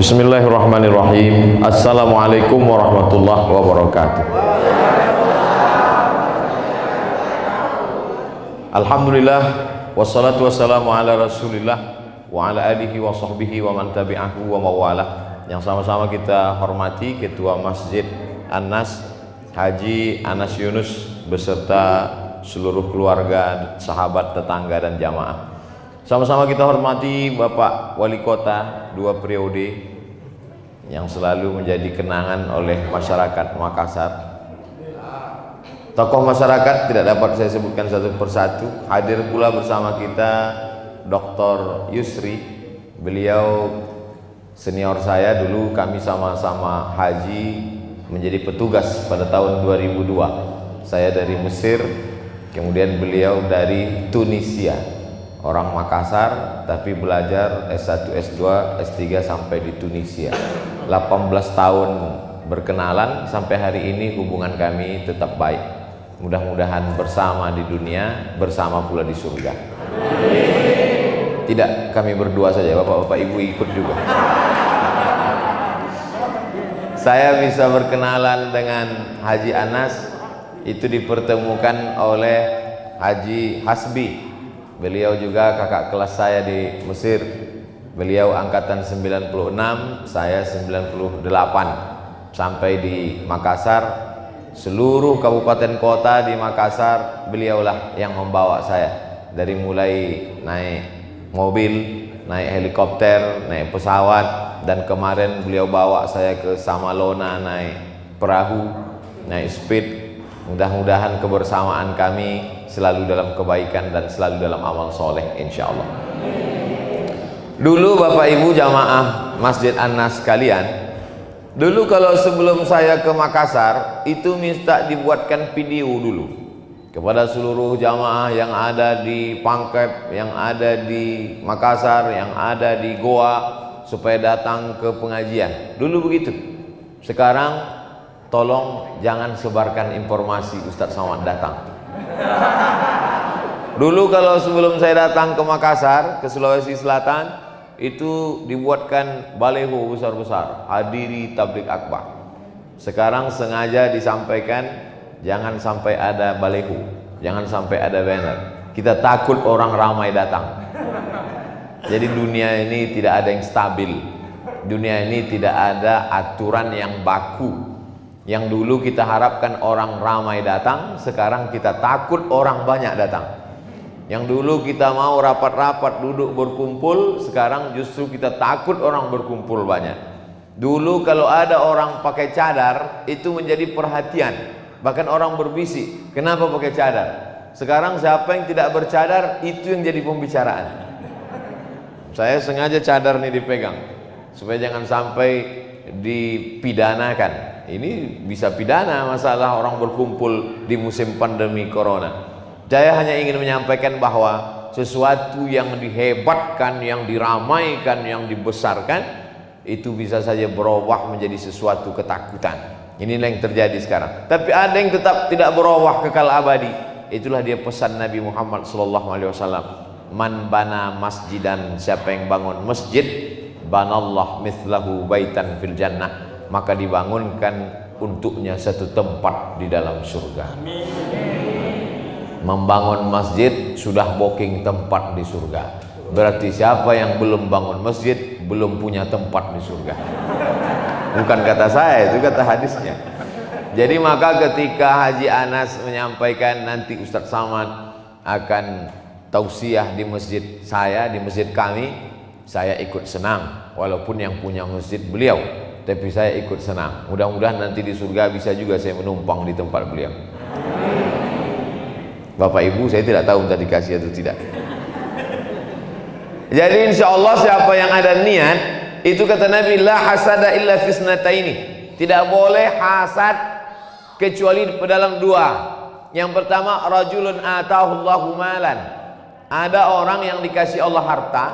Bismillahirrahmanirrahim. Assalamualaikum warahmatullahi wabarakatuh. Alhamdulillah, wassalatu wassalamu ala rasulillah wa ala alihi wa sahbihi wa man tabi'ahu wa mawalah. Yang sama-sama kita hormati Ketua Masjid An-Nas Haji Anas Yunus beserta seluruh keluarga, sahabat, tetangga dan jamaah. Sama-sama kita hormati Bapak Wali Kota 2 periode yang selalu menjadi kenangan oleh masyarakat Makassar. Tokoh masyarakat tidak dapat saya sebutkan satu persatu. Hadir pula bersama kita Dr. Yusri. Beliau senior saya, dulu kami sama-sama haji menjadi petugas pada tahun 2002. Saya dari Mesir, kemudian beliau dari Tunisia. Orang Makassar tapi belajar S1, S2, S3 sampai di Tunisia. 18 tahun berkenalan, sampai hari ini hubungan kami tetap baik. Mudah-mudahan bersama di dunia, bersama pula di surga. Tidak kami berdua saja, bapak-bapak ibu ikut juga. Saya bisa berkenalan dengan Haji Anas itu dipertemukan oleh Haji Hasbi. Beliau juga kakak kelas saya di Mesir. Beliau angkatan 96, saya 98. Sampai di Makassar, seluruh kabupaten kota di Makassar beliaulah yang membawa saya. Dari mulai naik mobil, naik helikopter, naik pesawat, dan kemarin beliau bawa saya ke Samalona naik perahu, naik speed. Mudah-mudahan kebersamaan kami selalu dalam kebaikan dan selalu dalam amal soleh, insya Allah. Dulu Bapak Ibu jamaah Masjid An-Nas sekalian, dulu kalau sebelum saya ke Makassar itu minta dibuatkan video dulu kepada seluruh jamaah yang ada di Pangkep, yang ada di Makassar, yang ada di Goa, supaya datang ke pengajian. Dulu begitu. Sekarang tolong jangan sebarkan informasi Ustadz Somad datang. Dulu kalau sebelum saya datang ke Makassar, ke Sulawesi Selatan, itu dibuatkan baleho besar-besar, hadiri tabligh akbar. Sekarang sengaja disampaikan jangan sampai ada baleho, jangan sampai ada banner. Kita takut orang ramai datang. Jadi dunia ini tidak ada yang stabil. Dunia ini tidak ada aturan yang baku. Yang dulu kita harapkan orang ramai datang, sekarang kita takut orang banyak datang. Yang dulu kita mau rapat-rapat duduk berkumpul, sekarang justru kita takut orang berkumpul banyak. Dulu kalau ada orang pakai cadar, itu menjadi perhatian. Bahkan orang berbisik, kenapa pakai cadar? Sekarang siapa yang tidak bercadar, itu yang jadi pembicaraan. Saya sengaja cadar nih dipegang, supaya jangan sampai dipidanakan. Ini bisa pidana masalah orang berkumpul di musim pandemi corona. Saya hanya ingin menyampaikan bahwa sesuatu yang dihebatkan, yang diramaikan, yang dibesarkan, itu bisa saja berubah menjadi sesuatu ketakutan. Inilah yang terjadi sekarang. Tapi ada yang tetap tidak berubah kekal abadi. Itulah dia pesan Nabi Muhammad SAW. Man bana masjidan, siapa yang bangun masjid, banallah mithlahu baitan fil jannah, maka dibangunkan untuknya satu tempat di dalam surga. Membangun masjid sudah booking tempat di surga. Berarti siapa yang belum bangun masjid belum punya tempat di surga. Bukan kata saya, itu kata hadisnya. Jadi maka ketika Haji Anas menyampaikan nanti Ustadz Somad akan tausiah di masjid saya, di masjid kami, saya ikut senang. Walaupun yang punya masjid beliau, tapi saya ikut senang. Mudah-mudahan nanti di surga bisa juga saya menumpang di tempat beliau. Bapak Ibu, saya tidak tahu tadi kasih atau tidak. Jadi insya Allah siapa yang ada niat, itu kata Nabi, la hasada illa fisnataini, tidak boleh hasad kecuali dalam dua. Yang pertama, rajulun atahullahu malan, ada orang yang dikasih Allah harta,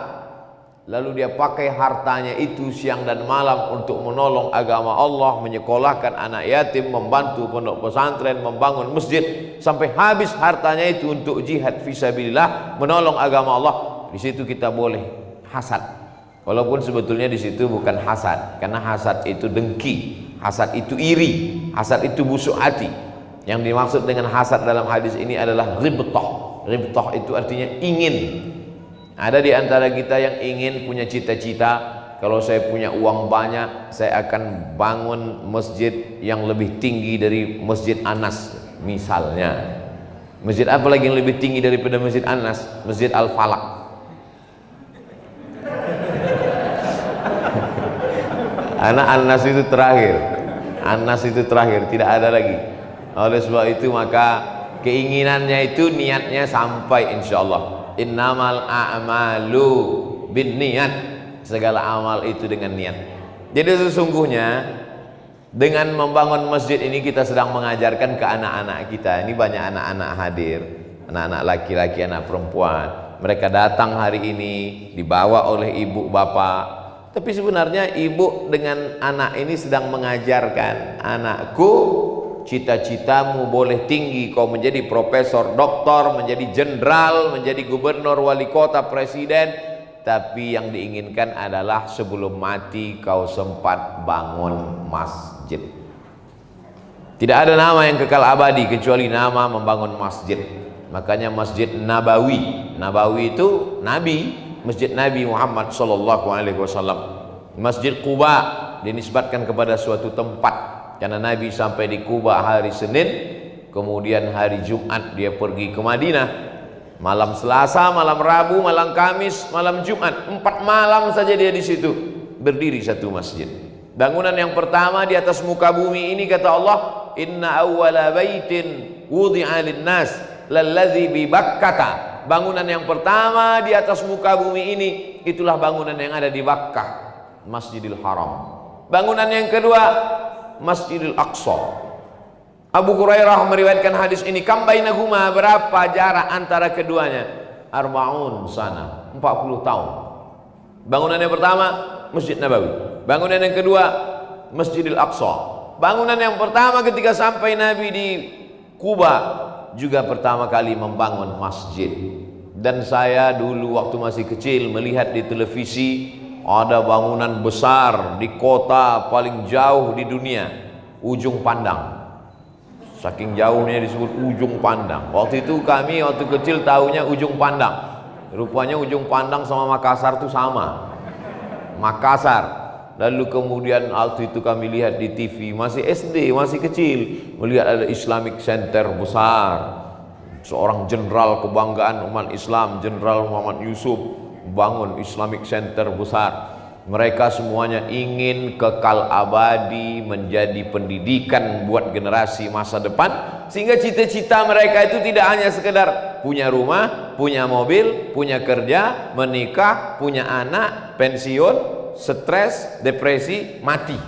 lalu dia pakai hartanya itu siang dan malam untuk menolong agama Allah, menyekolahkan anak yatim, membantu pondok pesantren, membangun masjid, sampai habis hartanya itu untuk jihad fisabilillah, menolong agama Allah. Di situ kita boleh hasad. Walaupun sebetulnya di situ bukan hasad, karena hasad itu dengki, hasad itu iri, hasad itu busuk hati. Yang dimaksud dengan hasad dalam hadis ini adalah ribtah. Ribtah itu artinya ingin. Ada di antara kita yang ingin punya cita-cita, kalau saya punya uang banyak, saya akan bangun masjid yang lebih tinggi dari Masjid Anas misalnya. Masjid apa lagi yang lebih tinggi daripada Masjid Anas? Masjid Al-Falaq. Anak Anas itu terakhir, Anas itu terakhir, tidak ada lagi. Oleh sebab itu maka keinginannya itu niatnya sampai, insya Allah. Innamal a'malu bin niat, segala amal itu dengan niat. Jadi sesungguhnya dengan membangun masjid ini kita sedang mengajarkan ke anak-anak kita. Ini banyak anak-anak hadir, anak-anak laki-laki, anak perempuan. Mereka datang hari ini dibawa oleh ibu bapak. Tapi sebenarnya ibu dengan anak ini sedang mengajarkan, anakku, cita-citamu boleh tinggi, kau menjadi profesor, doktor, menjadi jenderal, menjadi gubernur, wali kota, presiden, tapi yang diinginkan adalah sebelum mati kau sempat bangun masjid. Tidak ada nama yang kekal abadi kecuali nama membangun masjid. Makanya Masjid Nabawi, Nabawi itu Nabi, Masjid Nabi Muhammad sallallahu alaihi wasallam. Masjid Quba dinisbatkan kepada suatu tempat karena Nabi sampai di Quba hari Senin, kemudian hari Jumat dia pergi ke Madinah. Malam Selasa, malam Rabu, malam Kamis, malam Jumat, 4 malam saja dia di situ berdiri satu masjid. Bangunan yang pertama di atas muka bumi ini kata Allah, inna awwala baitin wudi'a lin-nas lalladzi bi Bakkah. Bangunan yang pertama di atas muka bumi ini itulah bangunan yang ada di Bakkah, Masjidil Haram. Bangunan yang kedua Masjidil Aqsa. Abu Hurairah meriwayatkan hadis ini, kam bainahuma, berapa jarak antara keduanya? Arba'un sana, 40 tahun. Bangunan yang pertama Masjid Nabawi, bangunan yang kedua Masjidil Aqsa. Bangunan yang pertama ketika sampai Nabi di Quba juga pertama kali membangun masjid. Dan saya dulu waktu masih kecil melihat di televisi ada bangunan besar di kota paling jauh di dunia, Ujung Pandang. Saking jauhnya disebut Ujung Pandang. Waktu itu kami waktu kecil tahunya Ujung Pandang, rupanya Ujung Pandang sama Makassar itu sama, Makassar. Lalu kemudian waktu itu kami lihat di TV, masih SD, masih kecil, melihat ada Islamic Center besar. Seorang jenderal kebanggaan umat Islam, Jenderal Muhammad Yusuf, bangun Islamic Center besar. Mereka semuanya ingin kekal abadi, menjadi pendidikan buat generasi masa depan, sehingga cita-cita mereka itu tidak hanya sekedar punya rumah, punya mobil, punya kerja, menikah, punya anak, pensiun, stres, depresi, mati.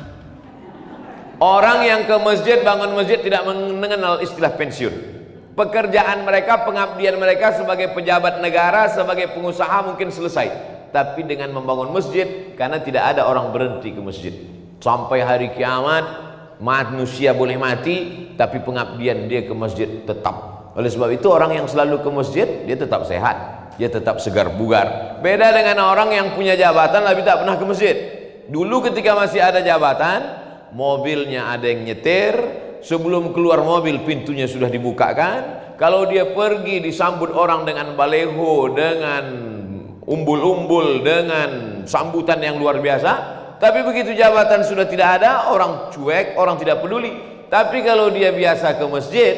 Orang yang ke masjid, bangun masjid tidak mengenal istilah pensiun. Pekerjaan mereka, pengabdian mereka sebagai pejabat negara, sebagai pengusaha mungkin selesai, tapi dengan membangun masjid, karena tidak ada orang berhenti ke masjid sampai hari kiamat. Manusia boleh mati, tapi pengabdian dia ke masjid tetap. Oleh sebab itu orang yang selalu ke masjid, dia tetap sehat, dia tetap segar bugar. Beda dengan orang yang punya jabatan tapi tak pernah ke masjid. Dulu ketika masih ada jabatan, mobilnya ada yang nyetir, sebelum keluar mobil pintunya sudah dibukakan. Kalau dia pergi disambut orang dengan baleho, dengan umbul-umbul, dengan sambutan yang luar biasa. Tapi begitu jabatan sudah tidak ada, orang cuek, orang tidak peduli. Tapi kalau dia biasa ke masjid,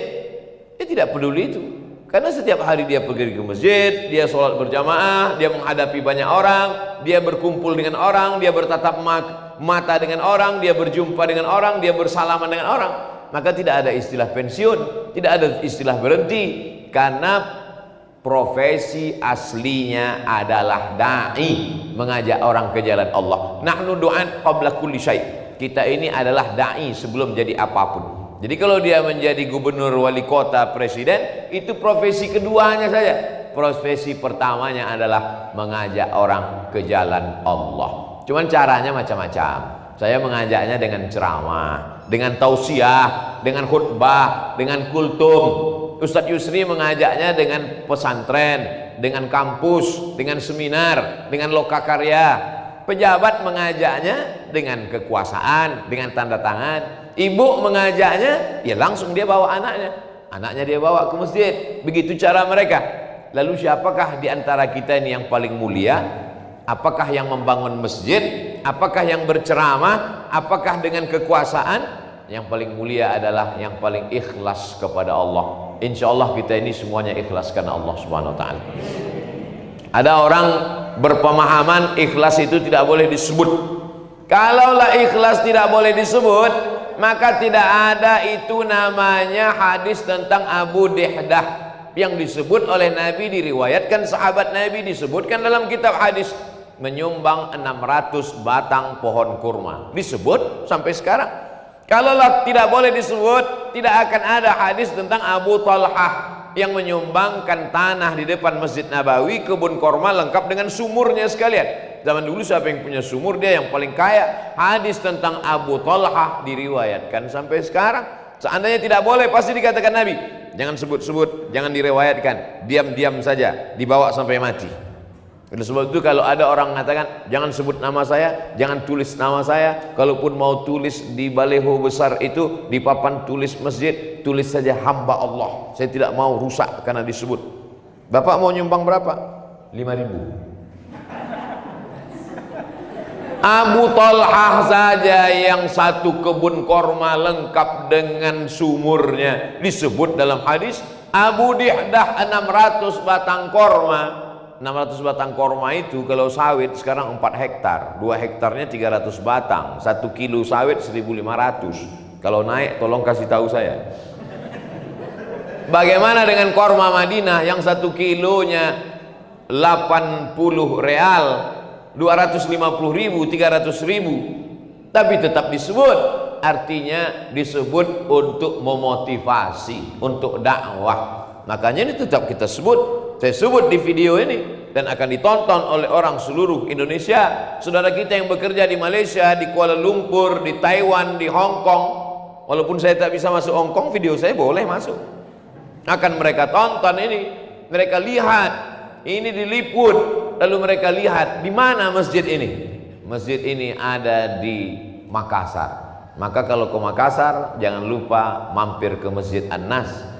dia tidak peduli itu. Karena setiap hari dia pergi ke masjid, dia sholat berjamaah, dia menghadapi banyak orang, dia berkumpul dengan orang, dia bertatap mata dengan orang, dia berjumpa dengan orang, dia bersalaman dengan orang. Maka tidak ada istilah pensiun, tidak ada istilah berhenti, karena profesi aslinya adalah da'i, mengajak orang ke jalan Allah. Nahnu du'an qabla kulli syai'. Kita ini adalah da'i sebelum jadi apapun. Jadi kalau dia menjadi gubernur, wali kota, presiden, itu profesi keduanya saja. Profesi pertamanya adalah mengajak orang ke jalan Allah. Cuman caranya macam-macam. Saya mengajaknya dengan ceramah, dengan tausiah, dengan khutbah, dengan kultum. Ustadz Yusri mengajaknya dengan pesantren, dengan kampus, dengan seminar, dengan lokakarya. Pejabat mengajaknya dengan kekuasaan, dengan tanda tangan. Ibu mengajaknya, ya langsung dia bawa anaknya. Anaknya dia bawa ke masjid. Begitu cara mereka. Lalu siapakah di antara kita ini yang paling mulia? Apakah yang membangun masjid? Apakah yang berceramah? Apakah dengan kekuasaan? Yang paling mulia adalah yang paling ikhlas kepada Allah. Insya Allah kita ini semuanya ikhlas karena Allah Subhanahu Wa Taala. Ada orang berpemahaman ikhlas itu tidak boleh disebut. Kalaulah ikhlas tidak boleh disebut, maka tidak ada itu namanya hadis tentang Abu Dihdah yang disebut oleh Nabi, diriwayatkan sahabat Nabi, disebutkan dalam kitab hadis, menyumbang 600 batang pohon kurma. Disebut sampai sekarang. Kalaulah tidak boleh disebut, tidak akan ada hadis tentang Abu Talhah yang menyumbangkan tanah di depan Masjid Nabawi, kebun korma lengkap dengan sumurnya sekalian. Zaman dulu siapa yang punya sumur, dia yang paling kaya. Hadis tentang Abu Talhah diriwayatkan sampai sekarang. Seandainya tidak boleh, pasti dikatakan Nabi, jangan sebut-sebut, jangan direwayatkan, diam-diam saja, dibawa sampai mati. Oleh sebab itu kalau ada orang mengatakan jangan sebut nama saya, jangan tulis nama saya, kalaupun mau tulis di baleho besar itu, di papan tulis masjid, tulis saja hamba Allah. Saya tidak mau rusak karena disebut. Bapak mau nyumbang berapa? 5.000. Abu Talhah saja yang satu kebun korma lengkap dengan sumurnya disebut dalam hadis. Abu Dihdah 600 batang korma. 600 batang korma itu kalau sawit sekarang 4 hektar, 2 hektarnya 300 batang, 1 kilo sawit 1.500. Kalau naik tolong kasih tahu saya. Bagaimana dengan korma Madinah yang 1 kilonya 80 real, 250.000, 300.000, tapi tetap disebut. Artinya disebut untuk memotivasi, untuk dakwah. Makanya ini tetap kita sebut. Saya sebut di video ini dan akan ditonton oleh orang seluruh Indonesia. Saudara kita yang bekerja di Malaysia, di Kuala Lumpur, di Taiwan, di Hong Kong. Walaupun saya tak bisa masuk Hong Kong, video saya boleh masuk. Akan mereka tonton ini, mereka lihat, ini diliput, lalu mereka lihat di mana masjid ini. Masjid ini ada di Makassar. Maka kalau ke Makassar, jangan lupa mampir ke Masjid An-Nas.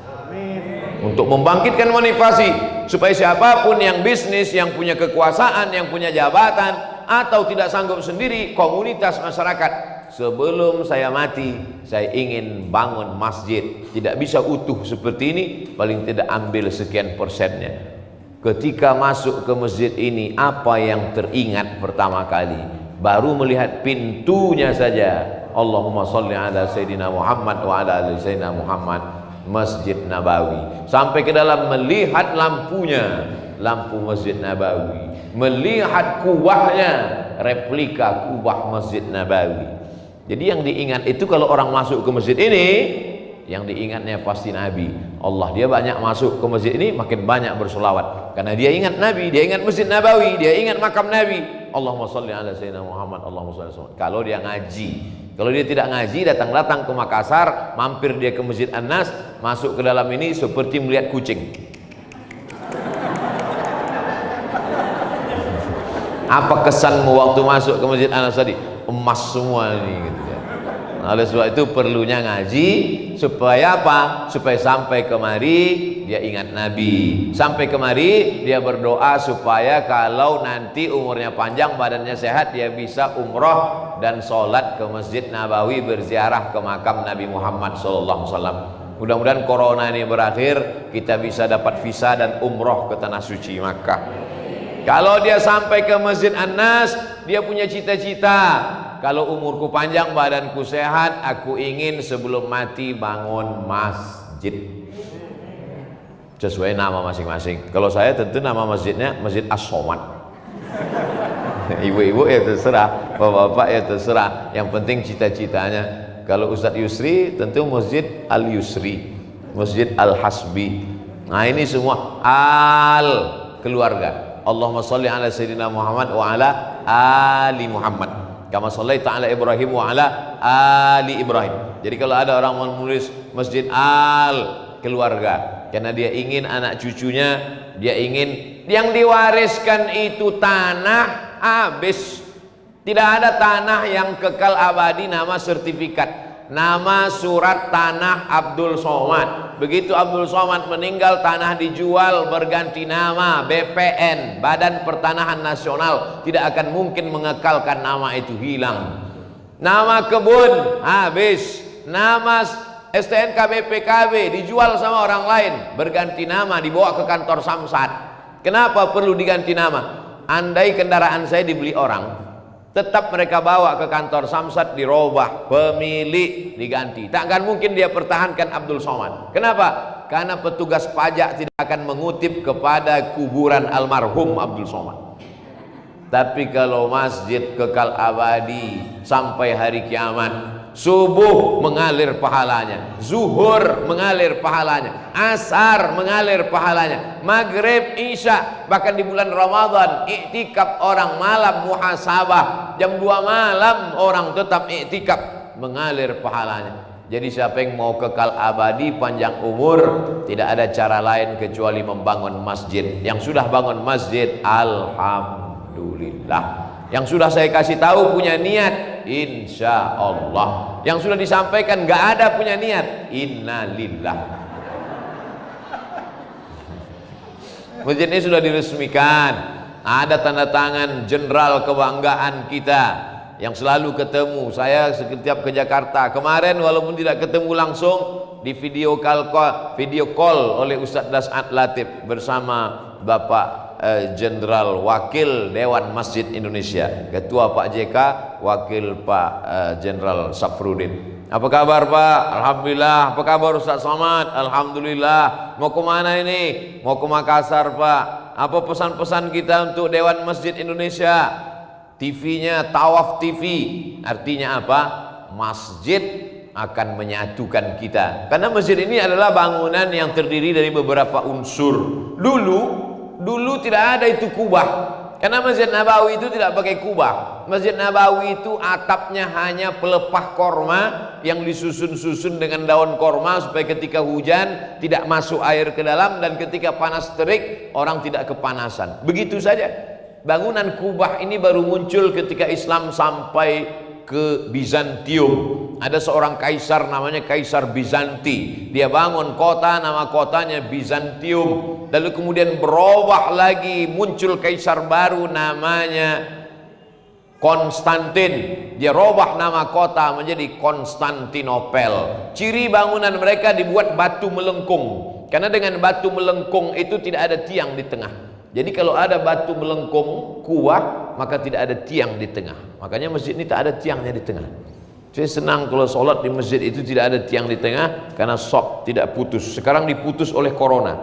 Untuk membangkitkan motivasi supaya siapapun yang bisnis, yang punya kekuasaan, yang punya jabatan atau tidak sanggup sendiri, komunitas masyarakat, sebelum saya mati saya ingin bangun masjid. Tidak bisa utuh seperti ini, paling tidak ambil sekian persennya. Ketika masuk ke masjid ini, apa yang teringat pertama kali? Baru melihat pintunya saja, Allahumma sholli ala Sayyidina Muhammad wa ala ali Sayyidina Muhammad, Masjid Nabawi. Sampai ke dalam melihat lampunya, lampu Masjid Nabawi, melihat kubahnya, replika kubah Masjid Nabawi. Jadi yang diingat itu kalau orang masuk ke masjid ini, yang diingatnya pasti Nabi. Allah, dia banyak masuk ke masjid ini makin banyak bersolawat karena dia ingat Nabi, dia ingat Masjid Nabawi, dia ingat makam Nabi. Allahumma sholli ala Sayyidina Muhammad, Allahumma sholli ala. Kalau dia ngaji, kalau dia tidak ngaji, datang-datang ke Makassar, mampir dia ke Masjid An-Nas, masuk ke dalam ini seperti melihat kucing. Apa kesanmu waktu masuk ke Masjid An-Nas tadi? Emas semua ini gitu ya. Nah, oleh sebab itu perlunya ngaji supaya apa? Supaya sampai kemari dia ingat Nabi. Sampai kemari dia berdoa supaya kalau nanti umurnya panjang, badannya sehat, dia bisa umroh dan sholat ke Masjid Nabawi, berziarah ke makam Nabi Muhammad SAW. Mudah-mudahan corona ini berakhir, kita bisa dapat visa dan umroh ke tanah suci Makkah. Kalau dia sampai ke Masjid An-Nas, dia punya cita-cita, kalau umurku panjang, badanku sehat, aku ingin sebelum mati bangun masjid. Sesuai nama masing-masing. Kalau saya tentu nama masjidnya Masjid As-Somad. Ibu-ibu ya terserah, bapak-bapak ya terserah. Yang penting cita-citanya. Kalau Ustadz Yusri tentu Masjid Al-Yusri, Masjid Al-Hasbi. Nah ini semua al keluarga. Allahumma sholli ala Sayyidina Muhammad wa ala ali Muhammad. Kama shallaita ala Ibrahim wa ala ali Ibrahim. Jadi kalau ada orang menulis Masjid Al keluarga, karena dia ingin anak cucunya, dia ingin yang diwariskan itu tanah habis, Tidak ada tanah yang kekal abadi nama sertifikat. Nama surat tanah Abdul Somad. Begitu Abdul Somad meninggal, tanah dijual berganti nama BPN, Badan Pertanahan Nasional. Tidak akan mungkin mengekalkan nama itu hilang. Nama kebun habis, nama STNK BPKB dijual sama orang lain, berganti nama, dibawa ke kantor Samsat. Kenapa perlu diganti nama? Andai kendaraan saya dibeli orang, tetap mereka bawa ke kantor Samsat, dirubah, pemilik diganti. Tak akan mungkin dia pertahankan Abdul Somad. Kenapa? Karena petugas pajak tidak akan mengutip kepada kuburan almarhum Abdul Somad. Tapi kalau masjid kekal abadi sampai hari kiamat, subuh mengalir pahalanya, zuhur mengalir pahalanya, asar mengalir pahalanya, maghrib, isya, bahkan di bulan Ramadan iktikaf orang malam muhasabah, jam 2 malam orang tetap iktikaf, mengalir pahalanya. Jadi siapa yang mau kekal abadi panjang umur, tidak ada cara lain kecuali membangun masjid. Yang sudah bangun masjid, alhamdulillah. Yang sudah saya kasih tahu punya niat, insya Allah. Yang sudah disampaikan nggak ada punya niat, innalillah. Masjid ini sudah diresmikan, ada tanda tangan jenderal kebanggaan kita yang selalu ketemu. Saya setiap ke Jakarta kemarin, walaupun tidak ketemu langsung, di video call oleh Ustadz Das'ad Latif bersama Bapak Jenderal Wakil Dewan Masjid Indonesia, Ketua Pak JK, Wakil Pak Jenderal Safrudin. Apa kabar Pak? Alhamdulillah. Apa kabar Ustaz Somad? Alhamdulillah. Mau kemana ini? Mau ke Makassar Pak. Apa pesan-pesan kita untuk Dewan Masjid Indonesia? TV-nya Tawaf TV. Artinya apa? Masjid akan menyatukan kita. Karena masjid ini adalah bangunan yang terdiri dari beberapa unsur. Dulu tidak ada itu kubah, karena Masjid Nabawi itu tidak pakai kubah. Masjid Nabawi itu atapnya hanya pelepah korma yang disusun-susun dengan daun korma supaya ketika hujan tidak masuk air ke dalam, dan ketika panas terik orang tidak kepanasan. Begitu saja. Bangunan kubah ini baru muncul ketika Islam sampai ke Bizantium. Ada seorang kaisar namanya Kaisar Bizanti. Dia bangun kota, nama kotanya Bizantium. Lalu kemudian berubah lagi, muncul kaisar baru namanya Konstantin. Dia robah nama kota menjadi Konstantinopel. Ciri bangunan mereka dibuat batu melengkung. Karena dengan batu melengkung itu tidak ada tiang di tengah. Jadi kalau ada batu melengkung kuat, maka tidak ada tiang di tengah. Makanya masjid ini tak ada tiangnya di tengah. Saya senang kalau sholat di masjid itu tidak ada tiang di tengah, karena sop tidak putus. Sekarang diputus oleh corona.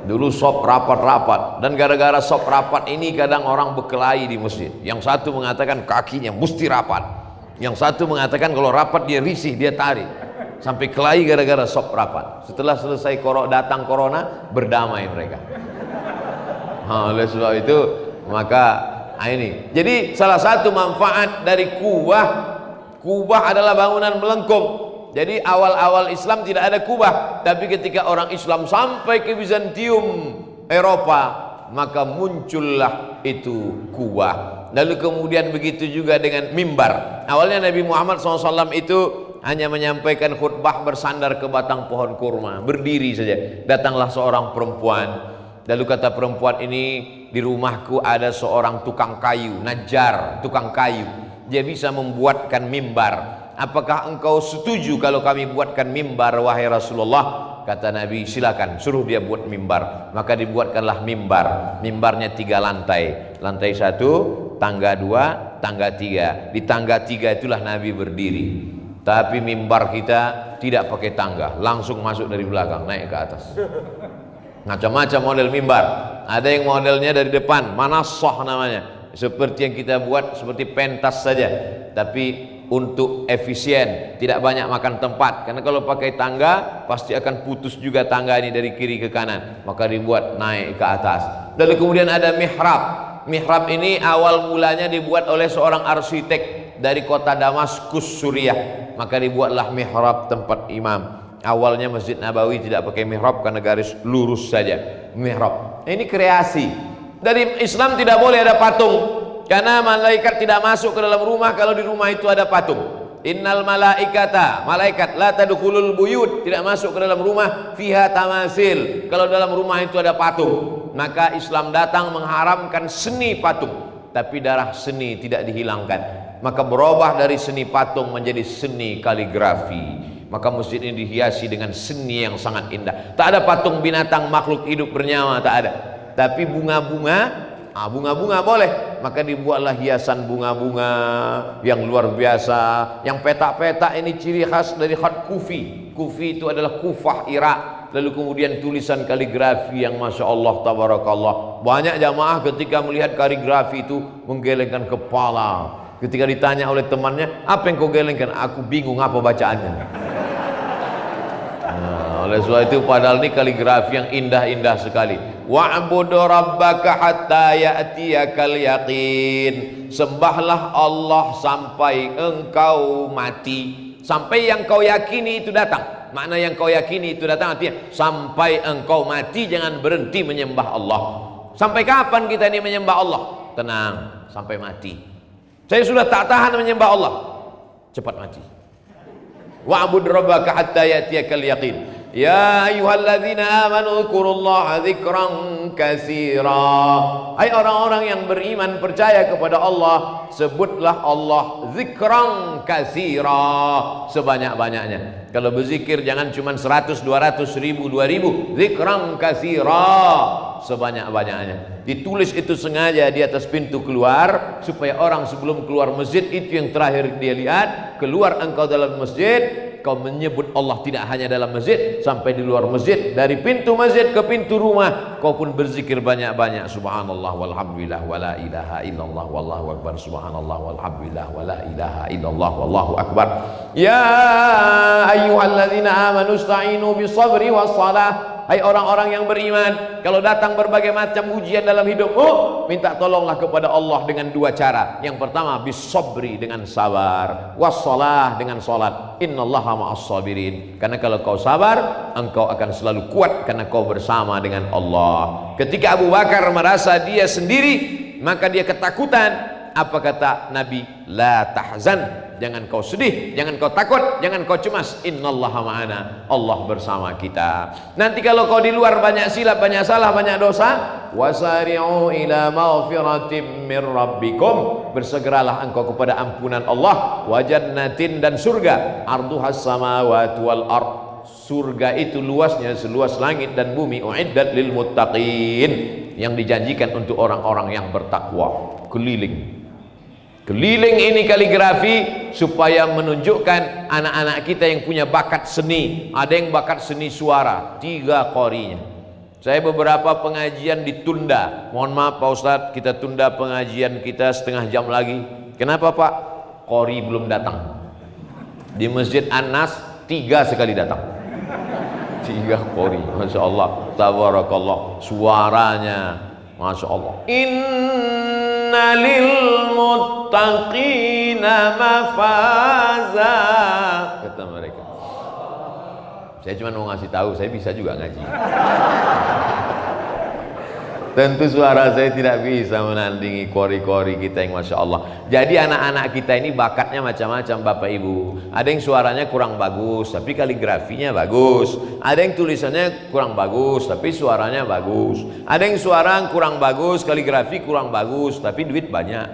Dulu sop rapat-rapat, dan gara-gara sop rapat ini kadang orang berkelahi di masjid. Yang satu mengatakan kakinya mesti rapat, yang satu mengatakan kalau rapat dia risih, dia tarik. Sampai kelahi gara-gara sop rapat. Setelah selesai datang corona, berdamai mereka. Oleh sebab itu maka ini. Jadi salah satu manfaat dari kubah adalah bangunan melengkung. Jadi awal-awal Islam tidak ada kubah, tapi ketika orang Islam sampai ke Bizantium, Eropa, maka muncullah itu kubah. Lalu kemudian begitu juga dengan mimbar. Awalnya Nabi Muhammad SAW itu hanya menyampaikan khutbah bersandar ke batang pohon kurma, berdiri saja. Datanglah seorang perempuan, lalu kata perempuan ini, di rumahku ada seorang tukang kayu, najjar, tukang kayu. Dia bisa membuatkan mimbar. Apakah engkau setuju kalau kami buatkan mimbar wahai Rasulullah? Kata Nabi, silakan, suruh dia buat mimbar. Maka dibuatkanlah mimbar. Mimbarnya 3 lantai. Lantai 1, tangga 2, tangga 3. Di tangga 3 itulah Nabi berdiri. Tapi mimbar kita tidak pakai tangga, langsung masuk dari belakang, naik ke atas. Macam-macam model mimbar. Ada yang modelnya dari depan, manasoh namanya, seperti yang kita buat, seperti pentas saja. Tapi untuk efisien, tidak banyak makan tempat. Karena kalau pakai tangga pasti akan putus juga tangga ini dari kiri ke kanan. Maka dibuat naik ke atas. Lalu kemudian ada mihrab. Mihrab ini awal mulanya dibuat oleh seorang arsitek dari kota Damaskus, Suriah. Maka dibuatlah mihrab tempat imam. Awalnya Masjid Nabawi tidak pakai mihrab karena garis lurus saja. Mihrab. Ini kreasi. Dari Islam tidak boleh ada patung. Karena malaikat tidak masuk ke dalam rumah kalau di rumah itu ada patung. Innal malaikata, malaikat la tadkhulul buyut, tidak masuk ke dalam rumah fiha tamasil, kalau dalam rumah itu ada patung. Maka Islam datang mengharamkan seni patung, tapi darah seni tidak dihilangkan. Maka berubah dari seni patung menjadi seni kaligrafi. Maka masjid ini dihiasi dengan seni yang sangat indah. Tak ada patung binatang makhluk hidup bernyawa, tak ada. Tapi bunga-bunga, bunga-bunga boleh. Maka dibuatlah hiasan bunga-bunga yang luar biasa. Yang petak-petak ini ciri khas dari khat Kufi. Kufi itu adalah Kufah, Irak. Lalu kemudian tulisan kaligrafi yang Masya Allah, tabarakallah. Banyak jamaah ketika melihat kaligrafi itu menggelengkan kepala. Ketika ditanya oleh temannya, apa yang kau gelengkan? Aku bingung apa bacaannya. Oleh sebab itu padahal ini kaligrafi yang indah-indah sekali. Wa'budu rabbaka hatta ya'tiyakal yaqin. Sembahlah Allah sampai engkau mati. Sampai yang kau yakini itu datang. Makna yang kau yakini itu datang artinya sampai engkau mati jangan berhenti menyembah Allah. Sampai kapan kita ini menyembah Allah? Tenang, sampai mati. Saya sudah tak tahan menyembah Allah, cepat mati. Wa'bud rabbaka hatta ya'tiyakal yaqin. Ya ayyuhalladzina amanu dzkurullaha dzikran katsira. Hai orang-orang yang beriman percaya kepada Allah, sebutlah Allah dzikran katsira, sebanyak-banyaknya. Kalau berzikir jangan cuma 100, 200, 1000, 2000. Dzikran katsira, sebanyak-banyaknya. Ditulis itu sengaja di atas pintu keluar supaya orang sebelum keluar masjid itu yang terakhir dia lihat. Keluar engkau dalam masjid, kau menyebut Allah tidak hanya dalam masjid, sampai di luar masjid, dari pintu masjid ke pintu rumah kau pun berzikir banyak-banyak. Subhanallah walhamdulillah wala ilaha illallah wallahu akbar. Subhanallah walhamdulillah wala ilaha illallah wallahu akbar. Ya ayyuhalladzina amanu ista'inu bisabri wassalah. Hai orang-orang yang beriman, kalau datang berbagai macam ujian dalam hidupmu, minta tolonglah kepada Allah dengan dua cara. Yang pertama bisabri, dengan sabar, wassalah, dengan salat. Innallaha ma'as sabirin. Karena kalau kau sabar, engkau akan selalu kuat karena kau bersama dengan Allah. Ketika Abu Bakar merasa dia sendiri, maka dia ketakutan. Apa kata Nabi? La tahzan, jangan kau sedih, jangan kau takut, jangan kau cemas. Innallaha ma'ana, Allah bersama kita. Nanti kalau kau di luar banyak silap, banyak salah, banyak dosa, wasari'u ila maghfiratim mir rabbikum, bersegeralah engkau kepada ampunan Allah, wa jannatin, dan surga, arduhas samawati wal ard. Surga itu luasnya seluas langit dan bumi. Uiddat lil muttaqin, yang dijanjikan untuk orang-orang yang bertakwa. Keliling ini kaligrafi supaya menunjukkan anak-anak kita yang punya bakat seni. Ada yang bakat seni suara, 3 qorinya. Saya beberapa pengajian ditunda. Mohon maaf Pak Ustadz, kita tunda pengajian kita setengah jam lagi. Kenapa Pak? Qori belum datang. Di Masjid An-Nas 3 sekali datang. 3 qori, Masya Allah, tabarakallah, suaranya Masya Allah. Inna lil muttaqina mafaza, kata mereka. Saya cuma mau ngasih tahu, saya bisa juga ngaji. Tentu suara saya tidak bisa menandingi kori-kori kita yang Masya Allah. Jadi anak-anak kita ini bakatnya macam-macam Bapak Ibu. Ada yang suaranya kurang bagus tapi kaligrafinya bagus. Ada yang tulisannya kurang bagus tapi suaranya bagus. Ada yang suara kurang bagus, kaligrafi kurang bagus tapi duit banyak.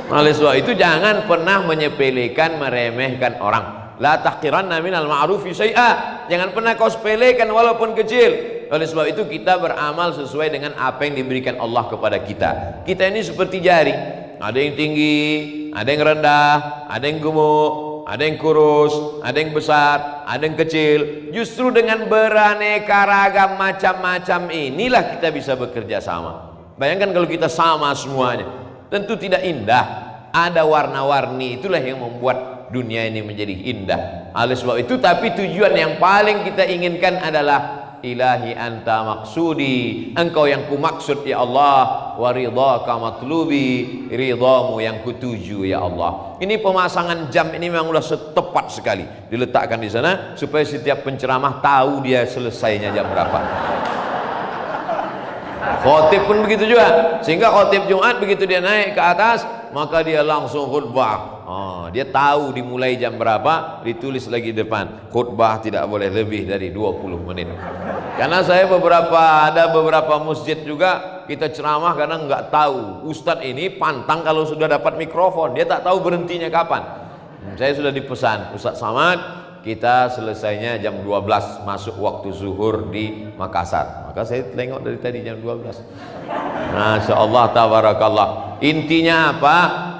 Oleh sebab itu jangan pernah menyepelekan, meremehkan orang. La tahqiranna minal ma'rufi syai'a. Jangan pernah kau sepelekan walaupun kecil. Oleh sebab itu kita beramal sesuai dengan apa yang diberikan Allah kepada kita. Kita ini seperti jari, ada yang tinggi, ada yang rendah, ada yang gemuk, ada yang kurus, ada yang besar, ada yang kecil. Justru dengan beraneka ragam macam-macam inilah kita bisa bekerja sama. Bayangkan kalau kita sama semuanya, tentu tidak indah. Ada warna-warni, itulah yang membuat dunia ini menjadi indah. Oleh sebab itu, tapi tujuan yang paling kita inginkan adalah ilahi anta maksudi, engkau yang ku maksud ya Allah, wa ridhaka matlubi, ridhamu yang kutuju ya Allah. Ini pemasangan jam ini memang sudah tepat sekali diletakkan di sana supaya setiap penceramah tahu dia selesainya jam berapa. Khotib pun begitu juga, sehingga khotib Jumat begitu dia naik ke atas maka dia langsung khutbah. Dia tahu dimulai jam berapa, ditulis lagi di depan khutbah tidak boleh lebih dari 20 menit. Karena saya ada beberapa masjid juga kita ceramah kadang nggak tahu ustadz ini pantang kalau sudah dapat mikrofon, dia tak tahu berhentinya kapan. Saya sudah dipesan Ustadz Samad, kita selesainya jam 12 masuk waktu zuhur di Makassar. Maka saya tengok dari tadi jam 12. Masya Allah, tabarakallah. Intinya apa?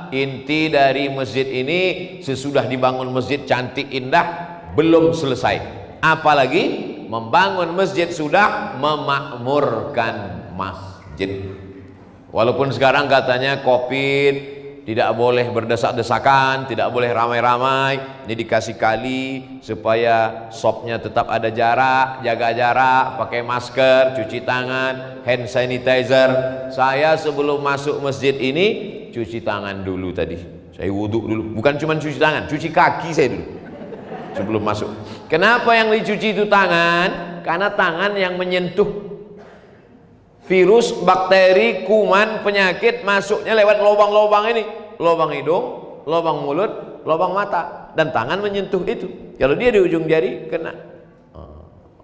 Inti dari masjid ini sesudah dibangun masjid cantik indah belum selesai. Apalagi membangun masjid sudah memakmurkan masjid. Walaupun sekarang katanya Covid tidak boleh berdesak-desakan, tidak boleh ramai-ramai, ini dikasih kali supaya shopnya tetap ada jarak, jaga jarak, pakai masker, cuci tangan, hand sanitizer. Saya sebelum masuk masjid ini cuci tangan dulu tadi, saya wudhu dulu, bukan cuma cuci tangan, cuci kaki saya dulu sebelum masuk. Kenapa yang dicuci itu tangan? Karena tangan yang menyentuh virus, bakteri, kuman, penyakit masuknya lewat lubang-lubang ini, lubang hidung, lubang mulut, lubang mata, dan tangan menyentuh itu. Kalau dia di ujung jari kena.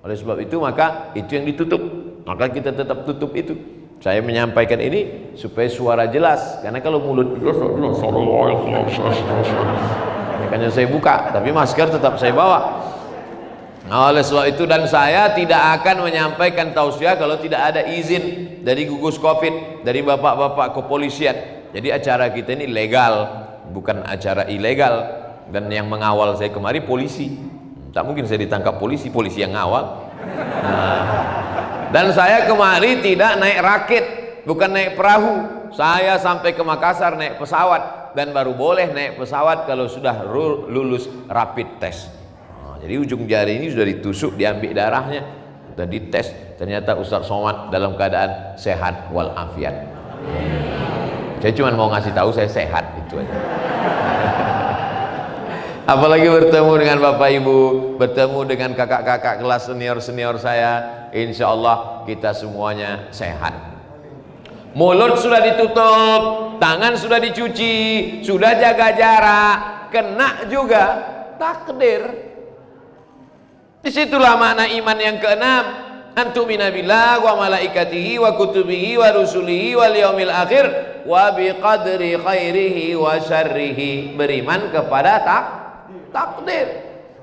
Oleh sebab itu maka itu yang ditutup, maka kita tetap tutup itu. Saya menyampaikan ini supaya suara jelas, karena kalau mulut makanya saya buka, tapi masker tetap saya bawa. Oleh sebab itu, dan saya tidak akan menyampaikan tausiah kalau tidak ada izin dari gugus Covid, dari bapak-bapak kepolisian. Jadi acara kita ini legal, bukan acara ilegal. Dan yang mengawal saya kemari polisi. Tak mungkin saya ditangkap polisi, polisi yang ngawal. Dan saya kemari tidak naik rakit, bukan naik perahu. Saya sampai ke Makassar naik pesawat, dan baru boleh naik pesawat kalau sudah lulus rapid test. Jadi ujung jari ini sudah ditusuk, diambil darahnya, sudah dites, ternyata Ustadz Somad dalam keadaan sehat walafiat. Saya cuma mau ngasih tahu saya sehat, itu aja. Apalagi bertemu dengan bapak ibu, bertemu dengan kakak-kakak kelas senior-senior saya, insya Allah kita semuanya sehat. Mulut sudah ditutup, tangan sudah dicuci, sudah jaga jarak, kena juga takdir. Disitulah makna iman yang keenam, antumina billah wa malaikatihi wa kutubihi wa rusulihi wal yaumil akhir wa biqadri khairihi wa syarrihi. Beriman kepada takdir.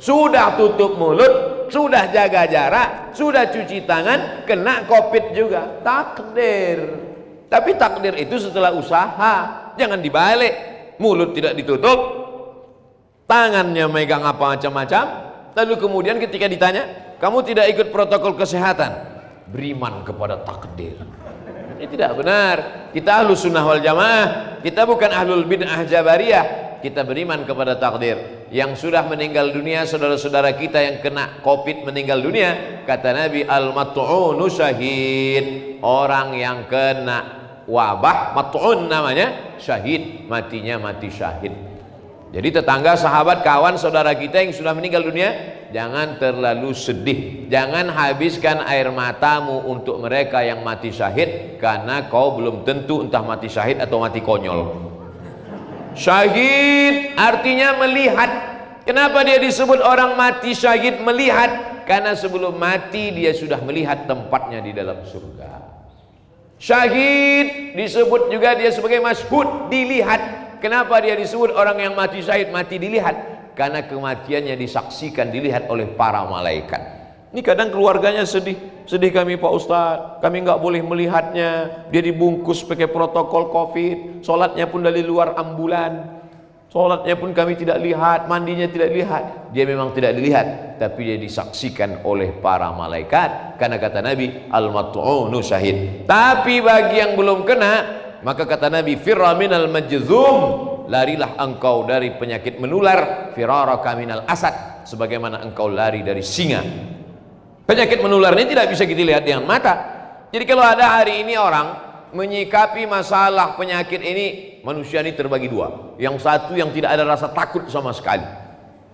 Sudah tutup mulut, sudah jaga jarak, sudah cuci tangan, kena Covid juga, takdir. Tapi takdir itu setelah usaha, jangan dibalik. Mulut tidak ditutup, tangannya megang apa macam-macam. Lalu kemudian ketika ditanya, kamu tidak ikut protokol kesehatan, beriman kepada takdir. Ini tidak benar. Kita ahlus sunnah wal jamaah, kita bukan ahlul bid'ah jabariyah. Kita beriman kepada takdir. Yang sudah meninggal dunia, saudara-saudara kita yang kena Covid meninggal dunia, kata Nabi, al-mat'unu syahid. Orang yang kena wabah, mat'un namanya, syahid, matinya mati syahid. Jadi tetangga, sahabat, kawan, saudara kita yang sudah meninggal dunia, jangan terlalu sedih. Jangan habiskan air matamu untuk mereka yang mati syahid, karena kau belum tentu entah mati syahid atau mati konyol. Syahid artinya melihat. Kenapa dia disebut orang mati syahid melihat? Karena sebelum mati dia sudah melihat tempatnya di dalam surga. Syahid disebut juga dia sebagai masyhud, dilihat. Kenapa dia disebut orang yang mati syahid, mati dilihat? Karena kematiannya disaksikan, dilihat oleh para malaikat. Ini kadang keluarganya sedih. Sedih kami Pak Ustadz, kami nggak boleh melihatnya. Dia dibungkus pakai protokol Covid, sholatnya pun dari luar ambulan. Sholatnya pun kami tidak lihat, mandinya tidak lihat. Dia memang tidak dilihat, tapi dia disaksikan oleh para malaikat. Karena kata Nabi, al-mat'unu syahid. Tapi bagi yang belum kena, maka kata Nabi, firra minal majzum, larilah engkau dari penyakit menular, firaraka minal asad, sebagaimana engkau lari dari singa. Penyakit menular ini tidak bisa kita lihat dengan mata. Jadi kalau ada hari ini orang menyikapi masalah penyakit ini, manusia ini terbagi dua. Yang satu yang tidak ada rasa takut sama sekali,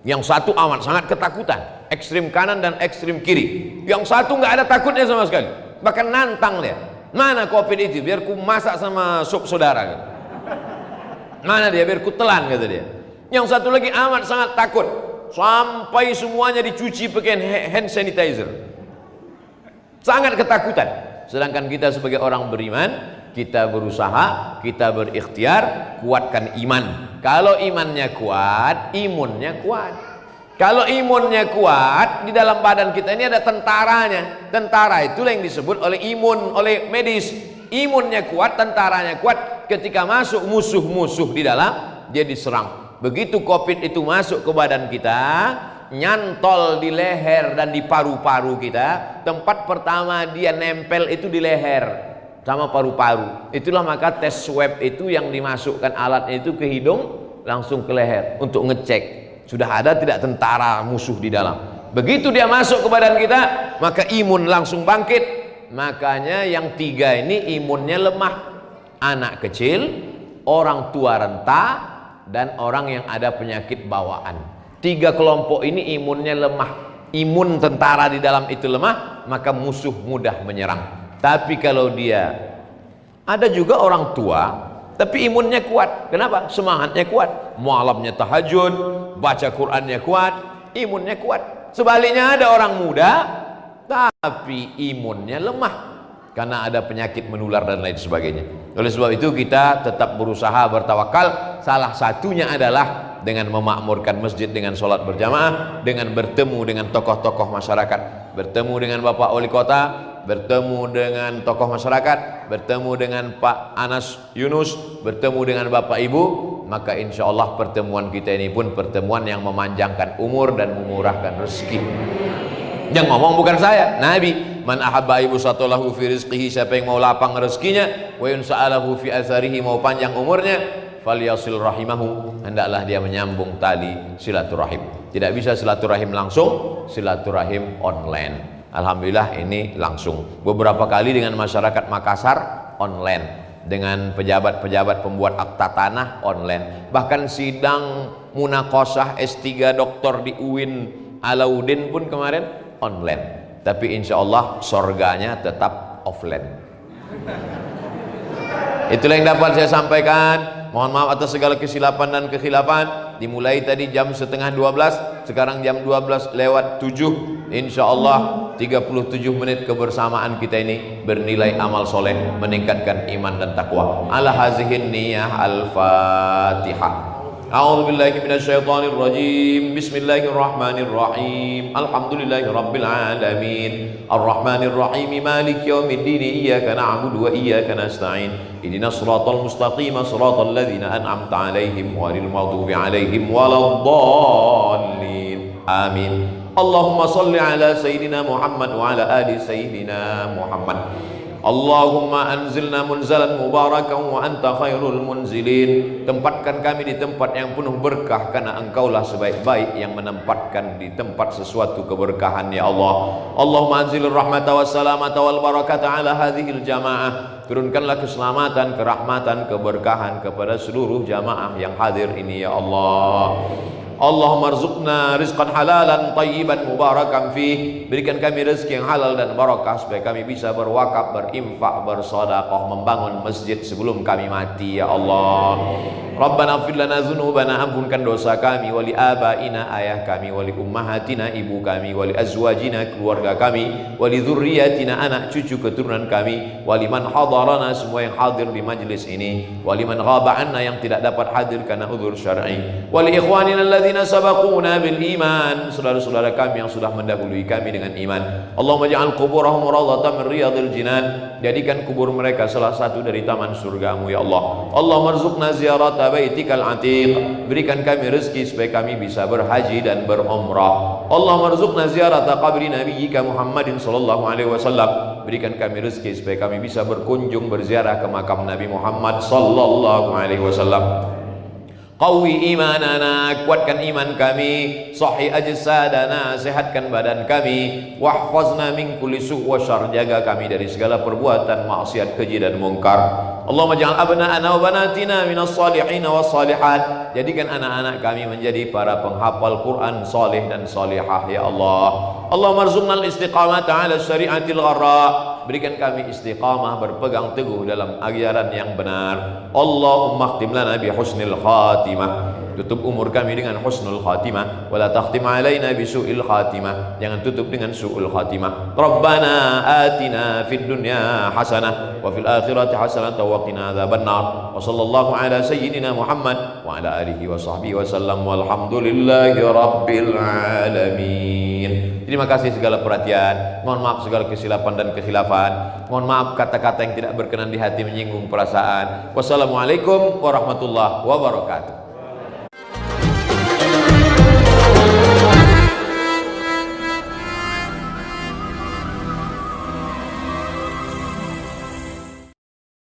yang satu amat sangat ketakutan, ekstrim kanan dan ekstrim kiri. Yang satu nggak ada takutnya sama sekali, bahkan nantang dia. Mana Covid itu? Biar ku masak sama sup saudara. Mana dia? Biar ku telan, kata dia. Yang satu lagi amat sangat takut, sampai semuanya dicuci pakai hand sanitizer. Sangat ketakutan. Sedangkan kita sebagai orang beriman, kita berusaha, kita berikhtiar, kuatkan iman. Kalau imannya kuat, imunnya kuat. Kalau imunnya kuat, di dalam badan kita ini ada tentaranya. Tentara itulah yang disebut oleh imun, oleh medis. Imunnya kuat, tentaranya kuat. Ketika masuk musuh-musuh di dalam, dia diserang. Begitu Covid itu masuk ke badan kita, nyantol di leher dan di paru-paru kita. Tempat pertama dia nempel itu di leher sama paru-paru. Itulah maka tes swab itu yang dimasukkan alatnya itu ke hidung, langsung ke leher untuk ngecek sudah ada tidak tentara musuh di dalam. Begitu dia masuk ke badan kita, maka imun langsung bangkit. Makanya yang tiga ini imunnya lemah: anak kecil, orang tua renta, dan orang yang ada penyakit bawaan. Tiga kelompok ini imunnya lemah. Imun tentara di dalam itu lemah, maka musuh mudah menyerang. Tapi kalau dia ada juga orang tua tapi imunnya kuat. Kenapa? Semangatnya kuat, malamnya tahajud, baca Qur'annya kuat, imunnya kuat. Sebaliknya ada orang muda tapi imunnya lemah karena ada penyakit menular dan lain sebagainya. Oleh sebab itu kita tetap berusaha bertawakal. Salah satunya adalah dengan memakmurkan masjid dengan sholat berjamaah, dengan bertemu dengan tokoh-tokoh masyarakat, bertemu dengan Bapak Wali Kota, bertemu dengan tokoh masyarakat, bertemu dengan Pak Anas Yunus, bertemu dengan Bapak Ibu. Maka insya Allah pertemuan kita ini pun pertemuan yang memanjangkan umur dan memurahkan rezeki. Yang ngomong bukan saya, Nabi. Man ahabba ibusatulahu fi rizqihi, siapa yang mau lapang rezekinya, wa yunsa'alahu fi atharihi, mau panjang umurnya, falyasil rahimahu, hendaklah dia menyambung tali silaturahim. Tidak bisa silaturahim langsung, silaturahim online. Alhamdulillah ini langsung. Beberapa kali dengan masyarakat Makassar online, dengan pejabat-pejabat pembuat akta tanah online. Bahkan sidang munakosah S3 doktor di UIN Alauddin pun kemarin online. Tapi insya Allah surganya tetap offline. Itulah yang dapat saya sampaikan. Mohon maaf atas segala kesilapan dan kekhilafan. Dimulai tadi jam setengah 12, sekarang jam 12 lewat 7. Insya Allah 37 menit kebersamaan kita ini bernilai amal soleh, meningkatkan iman dan takwa. Ala hazihin niyah al-fatihah. A'udzu billahi minasyaitonir rajim. Bismillahirrahmanirrahim. Alhamdulillahi rabbil alamin. Arrahmanir rahim. Maliki yaumiddin. Iyyaka na'budu wa iyyaka nasta'in. Ihdinas siratal mustaqim. Siratal ladzina an'amta 'alaihim ghairil maghdubi 'alaihim waladdallin. Amin. Allahumma shalli ala sayyidina Muhammad wa ala ali sayyidina Muhammad. Allahumma anzilna munzalan mubarakan wa anta khairul munzilin. Tempatkan kami di tempat yang penuh berkah, karena engkaulah sebaik-baik yang menempatkan di tempat sesuatu keberkahan, ya Allah. Allahumma anzilir rahmata was salamata wal barakata ala hadhil jamaah. Turunkanlah keselamatan, kerahmatan, keberkahan kepada seluruh jamaah yang hadir ini, ya Allah. Allahumma rzuqna rizqan halalan tayyiban mubarakan fih. Berikan kami rezeki yang halal dan barakah supaya kami bisa berwakaf, berinfak, bersedekah, membangun masjid sebelum kami mati, ya Allah. Rabbana ighfir lana dzunubana, ampunkan dosa kami, wa li abaina, ayah kami, wa li ummahatina, ibu kami, wa li azwajina, keluarga kami, wa li dzurriyyatina, anak cucu keturunan kami, wa liman hadarana, semua yang hadir di majlis ini, wa liman ghaba anna, yang tidak dapat hadir karena uzur syar'i, wa li ikhwanina alladzina sabaquna bil iman, saudara-saudara kami yang sudah mendahului kami dengan iman. Allahumma ja'al quburahum rawdatan min riyadil jinan, jadikan kubur mereka salah satu dari taman surgamu, ya Allah. Allahumma rzuqna ziyarata baitikal atiq, berikan kami rezeki supaya kami bisa berhaji dan berumrah. Allahumma rzuqna ziyarata qabri nabiyyika Muhammadin sallallahu alaihi wasallam, berikan kami rezeki supaya kami bisa berkunjung berziarah ke makam Nabi Muhammad sallallahu alaihi wasallam. Qawi imanana, kuatkan iman kami. Sahih ajsadana, sehatkan badan kami. Wahfazna min kulli su' wa syarr, jaga kami dari segala perbuatan maksiat, keji dan mungkar. Allahumma ja'al abna'ana wa banatina minas salihin was salihat, jadikan anak-anak kami menjadi para penghafal Quran salih dan salihah, ya Allah. Allahumma rzuqna al-istiqamata 'ala syari'atil gharra, berikan kami istiqamah berpegang teguh dalam ajaran yang benar. Allahumma khtim lana bi husnil khatimah, tutup umur kami dengan husnul khatimah, wala takhtim alaina bi su'il khatimah, jangan tutup dengan su'ul khatimah. Rabbana atina fid dunya hasanah wa fil akhirati hasanah wa qina adzabannar. Wa sallallahu ala sayyidina Muhammad wa ala alihi wa sahbihi wasallam, walhamdulillahi rabbil alamin. Terima kasih segala perhatian, mohon maaf segala kesilapan dan kekhilafan, mohon maaf kata-kata yang tidak berkenan di hati menyinggung perasaan. Wassalamualaikum warahmatullahi wabarakatuh.